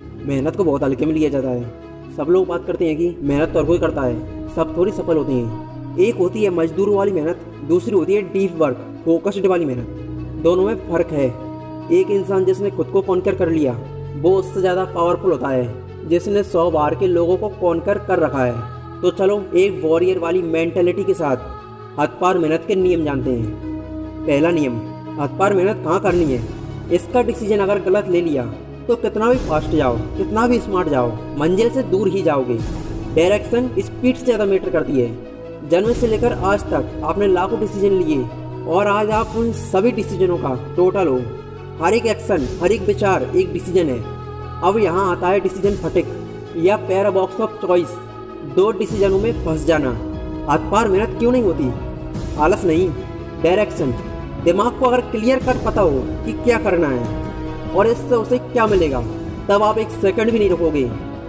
मेहनत को बहुत हल्के में लिया जाता है। सब लोग बात करते हैं कि मेहनत तो हर कोई करता है, सब थोड़ी सफल होते हैं। एक होती है मजदूर वाली मेहनत, दूसरी होती है डीप वर्क फोकस्ड वाली मेहनत। दोनों में फ़र्क है। एक इंसान जिसने खुद को कॉन्कर कर लिया वो उससे ज़्यादा पावरफुल होता है जिसने 100 बार के लोगों को कॉन्कर कर रखा है। तो चलो एक वॉरियर वाली मेंटेलिटी के साथ हथपार मेहनत के नियम जानते हैं। पहला नियम, हथपार मेहनत कहाँ करनी है। इसका डिसीजन अगर गलत ले लिया तो कितना भी फास्ट जाओ, कितना भी स्मार्ट जाओ, मंजिल से दूर ही जाओगे। डायरेक्शन स्पीड से ज़्यादा मैटर करती है। जन्म से लेकर आज तक आपने लाखों डिसीजन लिए और आज आप उन सभी डिसीजनों का टोटल हो। हर एक एक्शन, हर एक विचार एक डिसीजन है। अब यहाँ आता है डिसीजन फटिक या पैराबॉक्स ऑफ चॉइस। दो डिसीजनों में फंस जाना। हथपार मेहनत क्यों नहीं होती? आलस नहीं, डायरेक्शन। दिमाग को अगर क्लियर कट पता हो कि क्या करना है और इससे उसे क्या मिलेगा, तब आप एक सेकंड भी नहीं रुकोगे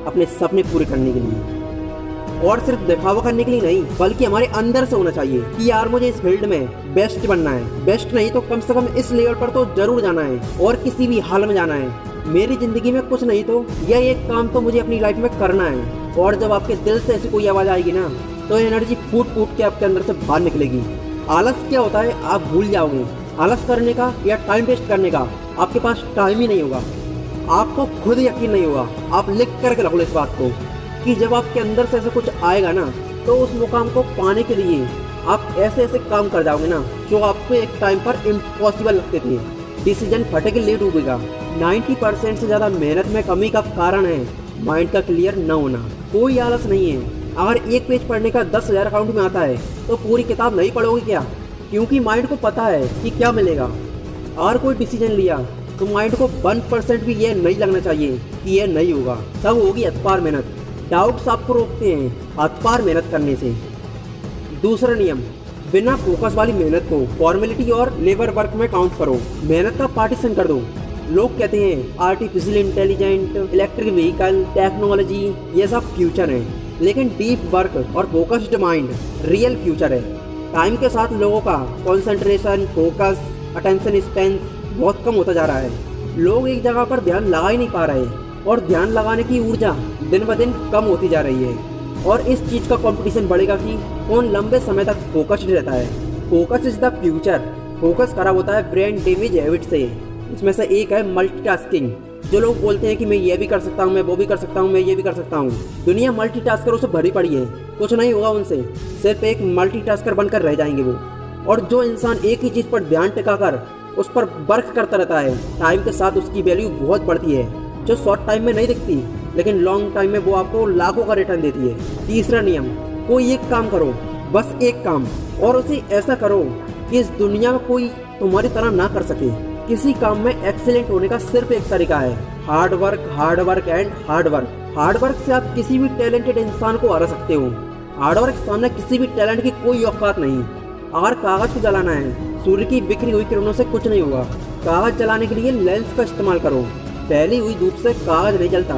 अपने सपने पूरे करने के लिए। और सिर्फ दिखावा करने के लिए नहीं, बल्कि हमारे अंदर से होना चाहिए कि यार मुझे इस फील्ड में बेस्ट बनना है। बेस्ट नहीं तो कम से कम इस लेवल पर तो जरूर जाना है और किसी भी हाल में जाना है। मेरी जिंदगी में कुछ नहीं तो यह एक काम तो मुझे अपनी लाइफ में करना है। और जब आपके दिल से ऐसी कोई आवाज़ आएगी ना, तो एनर्जी फूट फूट के आपके अंदर से बाहर निकलेगी। आलस क्या होता है आप भूल जाओगे। आलस करने का या टाइम वेस्ट करने का आपके पास टाइम ही नहीं होगा। आपको खुद यकीन नहीं होगा। आप लिख करके रख लो इस बात को कि जब आपके अंदर से ऐसा कुछ आएगा ना, तो उस मुकाम को पाने के लिए आप ऐसे ऐसे काम कर जाओगे ना जो आपको एक टाइम पर इम्पॉसिबल लगते थे। डिसीजन फटे के लिए डूबेगा। 90% से ज़्यादा मेहनत में कमी का कारण है माइंड का क्लियर न होना। कोई आलस नहीं है। अगर एक पेज पढ़ने का 10,000 अकाउंट में आता है तो पूरी किताब नहीं पढ़ोगे क्या? क्योंकि माइंड को पता है कि क्या मिलेगा। और कोई डिसीजन लिया तो माइंड को 1% भी ये नहीं लगना चाहिए कि ये नहीं होगा, तब होगी हथपार मेहनत। डाउट्स आपको रोकते हैं हथपार मेहनत करने से। दूसरा नियम, बिना फोकस वाली मेहनत को फॉर्मेलिटी और लेबर वर्क में काउंट करो। मेहनत का पार्टीशन कर दो। लोग कहते हैं artificial intelligent, electric vehicle, technology ये सब फ्यूचर है, लेकिन डीप वर्क और फोकस्ड माइंड रियल फ्यूचर है। टाइम के साथ लोगों का कंसंट्रेशन, फोकस, अटेंशन स्पैन बहुत कम होता जा रहा है। लोग एक जगह पर ध्यान लगा ही नहीं पा रहे और ध्यान लगाने की ऊर्जा दिन ब दिन कम होती जा रही है। और इस चीज़ का कंपटीशन बढ़ेगा कि कौन लंबे समय तक फोकस्ड रहता है। Focus is the future. Focus खराब होता है ब्रेन डैमेज हैबिट से। इसमें से एक है मल्टीटास्किंग। जो लोग बोलते हैं कि मैं ये भी कर सकता हूँ, मैं वो भी कर सकता हूँ, मैं ये भी कर सकता हूँ। दुनिया मल्टीटास्करों से भरी पड़ी है। कुछ नहीं होगा उनसे, सिर्फ एक मल्टीटास्कर बनकर रह जाएंगे वो। और जो इंसान एक ही चीज़ पर ध्यान टिकाकर उस पर वर्क करता रहता है, टाइम के साथ उसकी वैल्यू बहुत बढ़ती है, जो शॉर्ट टाइम में नहीं दिखती लेकिन लॉन्ग टाइम में वो आपको लाखों का रिटर्न देती है। तीसरा नियम, कोई एक काम करो, बस एक काम, और उसे ऐसा करो कि इस दुनिया में कोई तुम्हारी तरह ना कर सके। किसी काम में एक्सीलेंट होने का सिर्फ एक तरीका है, hard work, hard work and hard work. Hard work से आप किसी भी टैलेंटेड इंसान को हरा सकते हो। हार्ड वर्क सामने किसी भी टैलेंट की कोई औकात नहीं। अगर कागज को जलाना है, सूर्य की बिखरी हुई किरणों से कुछ नहीं होगा। कागज जलाने के लिए लेंस का इस्तेमाल करो। फैली हुई धूप से कागज नहीं जलता।